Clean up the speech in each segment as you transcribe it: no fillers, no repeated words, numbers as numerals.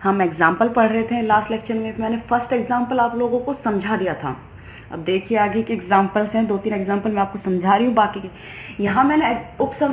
हम एग्जाम्पल पढ़ रहे थे लास्ट लेक्चर में, मैंने फर्स्ट एग्जाम्पल आप लोगों को समझा दिया था। अब देखिए आगे के एग्जाम्पल्स हैं, 2-3 एग्जाम्पल मैं आपको समझा रही हूँ। बाकी के यहाँ मैंने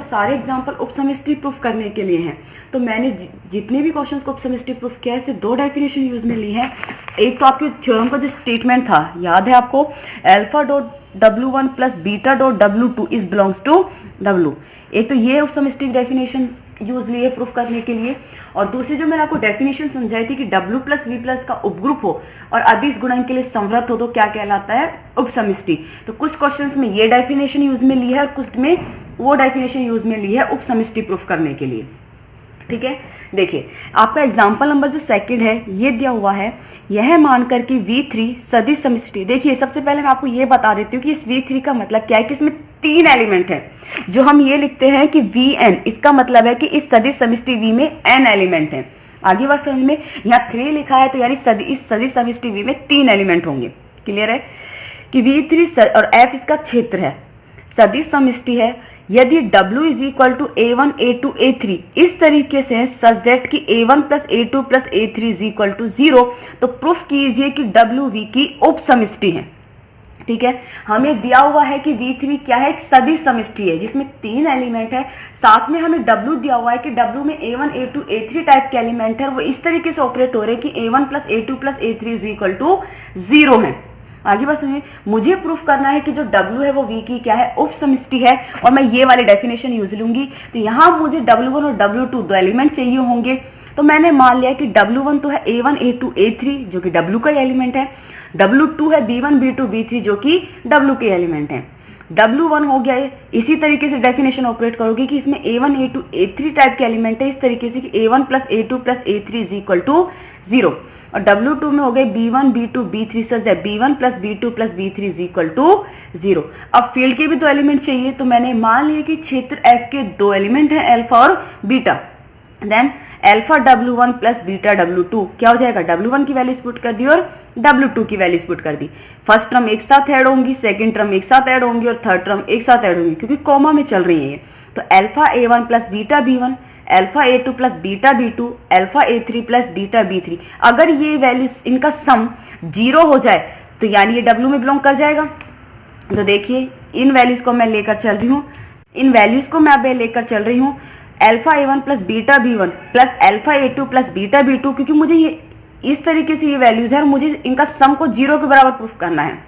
सारे एग्जाम्पल उपसमिष्टि प्रूफ करने के लिए हैं। तो मैंने जितने भी क्वेश्चंस को उपसमिष्टि प्रूफ किया है, सिर्फ 2 डेफिनेशन यूज में ली है। एक तो आपके थ्योरम का जो स्टेटमेंट था, याद है आपको, alpha dot W1 plus beta dot W2 is belongs to W। एक तो ये उपसमिष्टि डेफिनेशन यूज लिए प्रूफ करने के लिए, और दूसरी जो मैंने आपको डेफिनेशन समझाई थी कि W प्लस V प्लस का उपग्रुप हो और अदिश गुणन के लिए संवृत हो तो क्या कहलाता है, उपसमिष्टि। तो कुछ क्वेश्चंस में ये डेफिनेशन यूज में ली है और कुछ में वो डेफिनेशन यूज में ली है उपसमिष्टि प्रूफ करने के लिए। ठीक है, देखिए आपका एग्जाम्पल नंबर जो सेकंड है ये दिया हुआ है, यह मानकर कि V3 सदिश समिष्टि। देखिए सबसे पहले मैं आपको ये बता देती हूँ कि इस V3 का मतलब क्या है कि इसमें 3 एलिमेंट है। जो हम ये लिखते हैं कि Vn, इसका मतलब है कि इस सदिश समिष्टि V में n एलिमेंट है। आगे बात समझ में, यहाँ 3 लिखा है तो यानी इस सदिश समिष्टि V में 3 एलिमेंट होंगे। क्लियर है कि V3 और F इसका क्षेत्र है, सदिश समिष्टि है। यदि W is equal to A1 A2 A3 इस तरीके से सच दैट कि A1 plus A2 plus A3 is equal to 0, तो प्रूफ कीजिए कि WV की उपसमिष्टि है। ठीक है, हमें दिया हुआ है कि V3 क्या है, एक सदिश समिष्टि है जिसमें 3 एलिमेंट है। साथ में हमें W दिया हुआ है कि W में A1 A2 A3 टाइप के एलिमेंट है, वो इस तरीके से ऑपरेट हो रहे हैं कि A1 plus A2 plus A3 is equal to 0 है। आगे बस मुझे प्रूफ करना है कि जो W है वो V की क्या है, उपसमिष्टि है, और मैं ये वाली डेफिनेशन यूज लूंगी। तो यहाँ मुझे W1 और W2 दो एलिमेंट चाहिए होंगे। तो मैंने मान लिया कि W1 तो है A1 A2 A3 जो कि W का एलिमेंट है, W2 है B1 B2 B3 जो कि W के एलिमेंट है। W1 हो गया, इसी तरीके से डेफिनेशन ऑपरेट करोगे कि इसमें A1 A2 A3 टाइप के एलिमेंट है, इस तरीके से कि A1 plus A2 plus A3 is equal to 0। और W2 में हो गए B1 B2 B3 सच है B1 plus B2 plus B3 is equal to 0। अब फील्ड के भी 2 एलिमेंट चाहिए, तो मैंने मान लिया कि क्षेत्र F के 2 एलिमेंट हैं, अल्फा और beta. Then alpha W1 plus beta W2 क्या हो जाएगा, W1 की वैल्यूज पुट कर दी और W2 की वैल्यूज पुट कर दी। फर्स्ट टर्म एक साथ ऐड होंगी, सेकंड टर्म एक साथ ऐड होंगी और थर्ड टर्म एक साथ ऐड होंगी, क्योंकि कॉमा में चल रही है ये। तो alpha A1 plus beta B1, alpha A2 plus beta B2, alpha A3 plus beta B3। अगर ये वैल्यूज इनका सम 0 हो जाए तो यानी ये W में बिलोंग कर जाएगा। तो देखिए इन वैल्यूज को मैं लेकर चल रही हूँ, इन वैल्यूज को मैं अब लेकर चल रही हूँ alpha A1 plus beta B1 plus alpha A2 plus beta B2, क्योंकि मुझे ये इस तरीके से ये वैल्यूज है और मुझे इनका सम को 0 के बराबर प्रूफ करना है।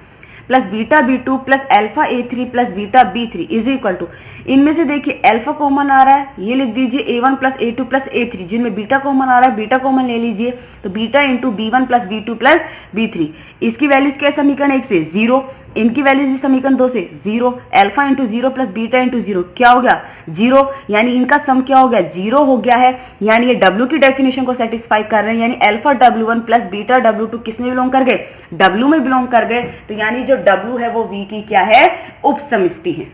Plus beta B2 plus alpha A3 plus beta B3 is equal to, इनमें से देखिए अल्फा कॉमन आ रहा है, ये लिख दीजिए A1 plus A2 plus A3, जिनमें बीटा कॉमन आ रहा है बीटा कॉमन ले लीजिए, तो beta into B1 plus B2 plus B3। इसकी वैल्यूज क्या है, समीकरण 1 से 0, इनकी वैल्यूज भी समीकरण 2 से 0। Alpha into 0 plus beta into 0 क्या हो गया, 0, यानी इनका सम क्या हो गया, 0 हो गया है। यानी ये W की डेफिनेशन को सेटिस्फाई कर रहे हैं, यानी alpha W1 plus beta W2 किस में बिलोंग कर गए, W में बिलोंग कर गए। तो यानी जो W है वो V की क्या है, उपसमिष्टि है।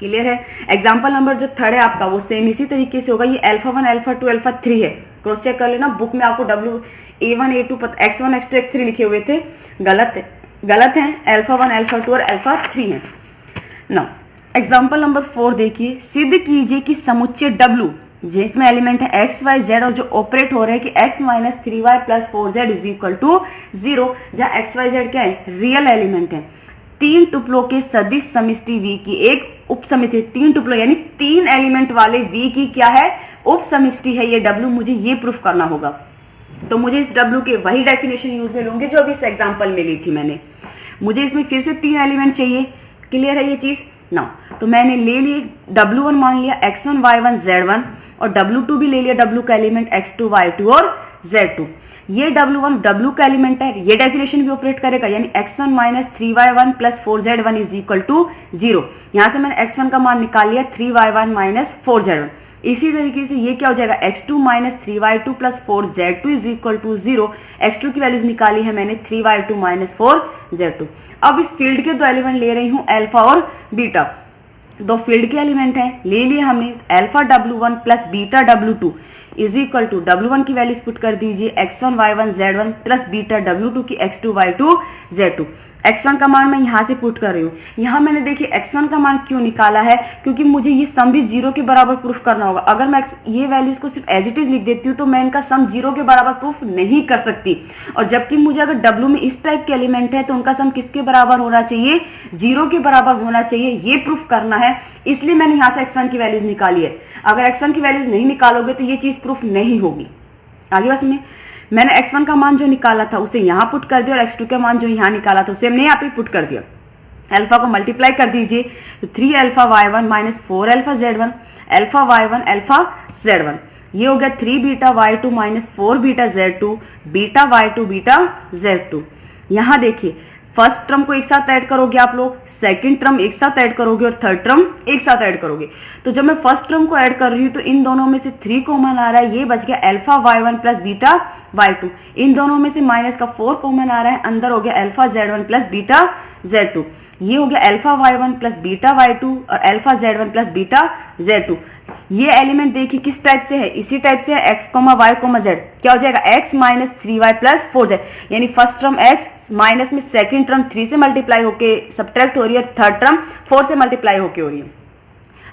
क्लियर है। एग्जाम्पल नंबर जो 3 है आपका वो सेम इसी तरीके से होगा। ये अल्फा 1 अल्फा 2 अल्फा 3 है, क्रॉस चेक कर लेना, बुक में आपको W A1 A2 X1 X2 X3 लिखे हुए थे, गलत है, अल्फा 1 अल्फा 2 और अल्फा 3 है। नाउ एग्जाम्पल नंबर 4 देखिए, सिद्ध कीजिए कि समुच्चय W जिसमें एलिमेंट है x y z और जो ऑपरेट हो रहे हैं कि x minus 3y plus 4z is equal to 0, जहां x y z क्या है, रियल एलिमेंट है। 3 टुकड़ों के सदिश समिष्टि V की एक उपसमिति, 3 टुकड़ों यानी 3 एलिमेंट वाले V की क्या है, उपसमिष्टि है ये W। मुझे ये प्रूफ करना होगा, तो मुझे इस W के वही डेफिनेशन यूज में लूंगी जो अभी इस एग्जाम्पल में ली थी मैंने। मुझे इसमें फिर से 3 एलिमेंट चाहिए। क्लियर है ये चीज ना। तो मैंने ले लिए W1 मान लिया X1 Y1 Z1 और W2 भी ले लिया W का एलिमेंट X2 Y2 और Z2। ये W1 W का एलिमेंट है, ये डेफिनेशन भी ऑपरेट करेगा, यानी X1 minus 3Y1 plus 4Z1 is equal to 0। यहां से मैंने X1 का मान निकाल लिया 3Y1 माइनस 4Z1। इसी तरीके से ये क्या हो जाएगा, X2 minus 3Y2 plus 4Z2 is equal to 0। X2 की वैल्यूज निकाली है मैंने 3Y2 माइनस 4Z2। अब इस फील्ड के 2 एलिमेंट ले रही हूं अल्फा और बीटा, 2 फील्ड के एलिमेंट हैं, ले लिए हमने alpha W1 plus beta W2 is equal to W1 की वैल्यूज पुट कर दीजिए X1 Y1 Z1 plus beta W2 की X2 Y2 Z2। x1 का मान मैं यहाँ से पुट कर रही हूँ। यहाँ मैंने देखिए x1 का मान क्यों निकाला है, क्योंकि मुझे ये सम भी 0 के बराबर प्रूफ करना होगा। अगर मैं ये वैल्यूज को सिर्फ एज इट इज लिख देती हूँ तो मैं इनका सम 0 के बराबर प्रूफ नहीं कर सकती, और जबकि मुझे अगर W में इस टाइप के एलिमेंट है तो उनका सम किसके बराबर होना चाहिए, 0 के बराबर होना चाहिए, ये प्रूफ करना है। इसलिए मैंने यहाँ से x1 की वैल्यूज निकाली है। अगर x1 की वैल्यूज नहीं निकालोगे तो ये चीज प्रूफ नहीं होगी। आगे बस में मैंने x1 का मान जो निकाला था उसे यहाँ पुट कर दिया, और x2 का मान जो यहाँ निकाला था उसे हमने यहाँ पे पुट कर दिया। अल्फा को मल्टीप्लाई कर दीजिए तो 3 alpha y1 minus 4 alpha z1, alpha y1 alpha z1, ये हो गया 3 beta y2 minus 4 beta z2, beta y2 beta z2। यहाँ देखिए फर्स्ट टर्म को एक साथ ऐड करोगे आप लोग, सेकंड टर्म एक साथ ऐड करोगे और थर्ड टर्म एक साथ ऐड करोगे। तो जब मैं फर्स्ट टर्म को ऐड कर रही हूँ तो इन दोनों में से 3 कॉमन आ रहा है, ये बच गया alpha y1 plus beta y2। इन दोनों में से माइनस का 4 कॉमन आ रहा है, अंदर हो गया alpha z1 plus beta z2। ये हो गया alpha y1 plus beta y2 और alpha z1 plus beta z2। ये एलिमेंट देखिए किस टाइप से है, इसी टाइप से है, x, y, z। क्या हो जाएगा x minus 3y plus 4z, यानी फर्स्ट टर्म x माइनस में सेकंड टर्म 3 से मल्टीप्लाई होके सब्ट्रैक्ट हो रही है, थर्ड टर्म 4 से मल्टीप्लाई होके हो रही है।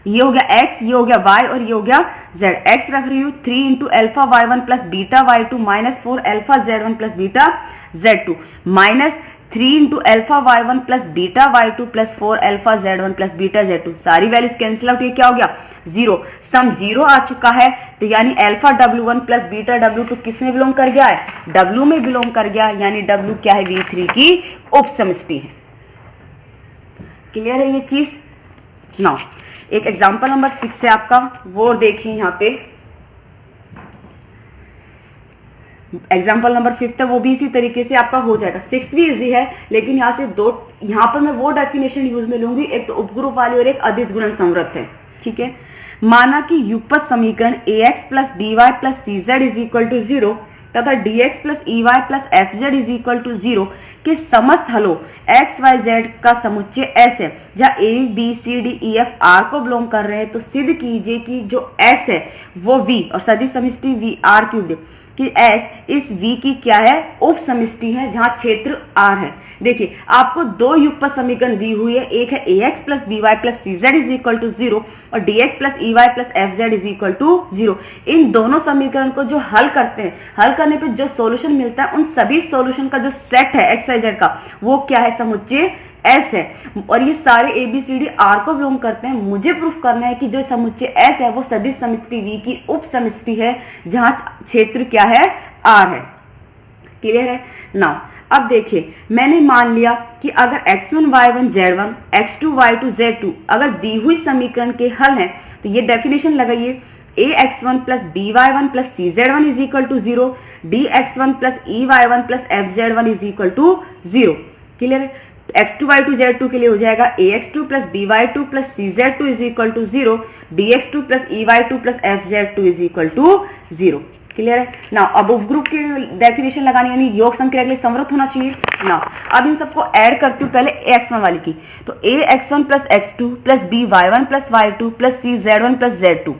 ये हो गया x, ये हो गया y और ये हो गया z। x रख रही हूँ 3 into alpha y1 plus beta y2 minus 4 alpha z1 plus beta z2, minus 3 into alpha y1 plus beta y2 plus 4 alpha z1 plus beta z2। सारी वैल्यूज कैंसिल आउट, ये क्या हो गया 0। सम 0 आ चुका है, तो यानी alpha w1 plus beta w2 किस में बिलोंग कर गया है, w में बिलोंग कर गया, यानी w क्या है, v3 की उप समष्टि है। क्लियर है ये चीज। नाउ एक एग्जांपल नंबर 6 है आपका, वो देखिए यहाँ पे एग्जाम्पल नंबर 5 है, वो भी इसी तरीके से आपका हो जाएगा। 6 भी इजी है, लेकिन यहाँ से दो, यहाँ पर मैं वो डेफिनेशन यूज में लूंगी, एक तो उपग्रुप वाली और एक अदिश गुणन संवृत है। ठीक है, माना कि युगपत समीकरण ax plus dy plus cz is equal to 0 तथा dx plus ey plus fz is equal to 0 के समस्त हलों x y z का समुच्चय s है, जहाँ a b c d e f r को बिलोंग कर रहे हैं। तो सिद्ध कीजिए कि जो s है वो v और सदिश समष्टि v r क्यूब कि s इस v की क्या है, उप समष्टि है, जहां क्षेत्र r है। देखिए आपको दो युगपत समीकरण दी हुई है, एक है ax plus by plus cz is equal to 0 और dx plus ey plus fz is equal to 0। इन दोनों समीकरण को जो हल करते हैं, हल करने पे जो सॉल्यूशन मिलता है, उन सभी सॉल्यूशन का जो सेट है x y z का, वो क्या है, समुच्चय S है, और ये सारे A B C D R को बिलोंग करते हैं। मुझे प्रूफ करना है कि जो समुच्चय S है वो सदिश समष्टि V की उप समष्टि है, जहां क्षेत्र क्या है, R है। क्लियर है। नाउ अब देखिए, मैंने मान लिया कि अगर x1 y1 z1 x2 y2 z2 अगर दी हुई समीकरण के हल हैं, तो ये डेफिनेशन लगाइए, ax1 plus by1 plus cz1 is equal to 0, dx1 plus ey1 plus fz1 is equal to 0। Clear है। x2 y2 z2 के लिए हो जाएगा ax2 plus by2 plus cz2 is equal to 0, dx2 plus ey2 plus fz2 is equal to 0। Clear है ना। अब उपग्रुप की definition लगानी, यानी योग संक्रिया के लिए समृद्ध होना चाहिए ना। अब इन सबको ऐड करती हूँ पहले ax1 वाली की, तो ax1 plus x2 plus by1 plus y2 plus cz1 plus z2।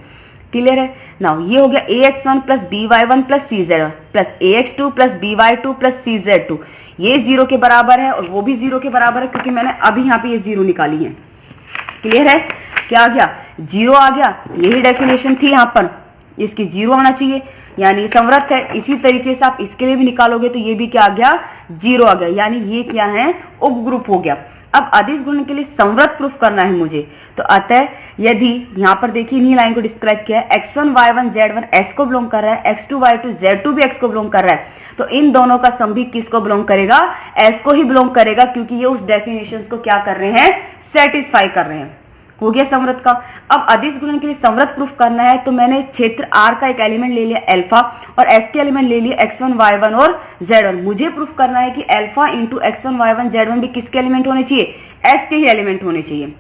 Clear है ना। ये हो गया ax1 plus by1 plus cz1 plus ax2 plus by2 plus cz2। ये 0 के बराबर है और वो भी 0 के बराबर है, क्योंकि मैंने अभी यहाँ पे ये 0 निकाली है। क्लियर है। क्या आ गया, 0 आ गया। यही डेफिनेशन थी यहाँ पर, इसकी 0 आना चाहिए, यानी समृद्ध है। इसी तरीके से आप इसके लिए भी निकालोगे तो ये भी क्या आ गया, 0 आ गया, यानी ये क्या है, उपग्रुप हो गया। अब अदिश गुणन के लिए समृद्ध प्रूफ करना है मुझे, तो अतः यदि यहाँ पर देखिए इन्हीं लाइन को डिस्क्राइब किया है, x1 y1 z1 s को बिलोंग कर रहा है, x2 y2 z2 भी x को बिलोंग कर रहा है, तो इन दोनों का सम भी किसको बिलोंग करेगा, s को ही बिलोंग करेगा, क्योंकि ये उस डेफिनेशन को क्या कर रहे हैं, सेटिस्फाई कर रहे हैं। हो गया समृद्ध का। अब अदिश गुणन के लिए समृद्ध प्रूफ करना है, तो मैंने क्षेत्र R का एक एलिमेंट ले लिया अल्फा और S के एलिमेंट ले लिए x1 y1 और z1। मुझे प्रूफ करना है कि alpha into x1 y1 z1 भी किसके एलिमेंट होने चाहिए, S के ही एलिमेंट होने चाहिए।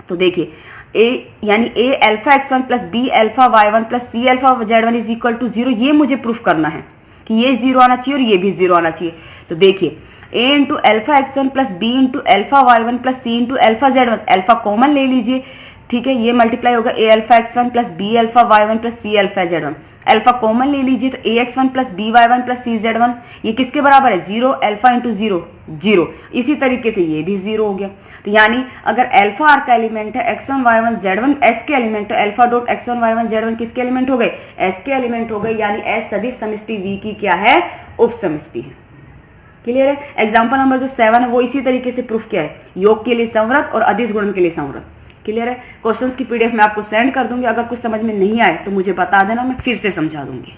तो देखिए a यानी a alpha x1 plus b alpha y1 plus c alpha z1 is equal to 0, ये मुझे प्रूफ करना है कि ये 0 आना चाहिए और ये भी 0 आना चाहिए। तो देखिए a into alpha x1 plus b into alpha y1 plus c into alpha z1, alpha common ले लीजिए, ठीक है, ये मल्टीप्लाई होगा a alpha x1 plus b alpha y1 plus c alpha z1। Alpha common ले लीजिए तो a x1 plus b y1 plus c z1, ये किसके बराबर है, 0, अल्फा इंटू 0 0। इसी तरीके से ये भी 0 हो गया। तो यानी अगर अल्फा आर का एलिमेंट है x1 y1 z1 s के एलिमेंट है, alpha dot x1 y1 z1 किसके एलिमेंट हो गए, s के एलिमेंट हो गए, यानी s सदिश समष्टि v की क्या है, उप समष्टि है। क्लियर है। एग्जाम्पल नंबर जो 7 है वो इसी तरीके से प्रूफ किया है, योग के लिए संवृत और अदिश गुणन के लिए संवृत। क्लियर है। क्वेश्चंस की पीडीएफ मैं आपको सेंड कर दूंगी, अगर कुछ समझ में नहीं आए तो मुझे बता देना, मैं फिर से समझा दूंगी।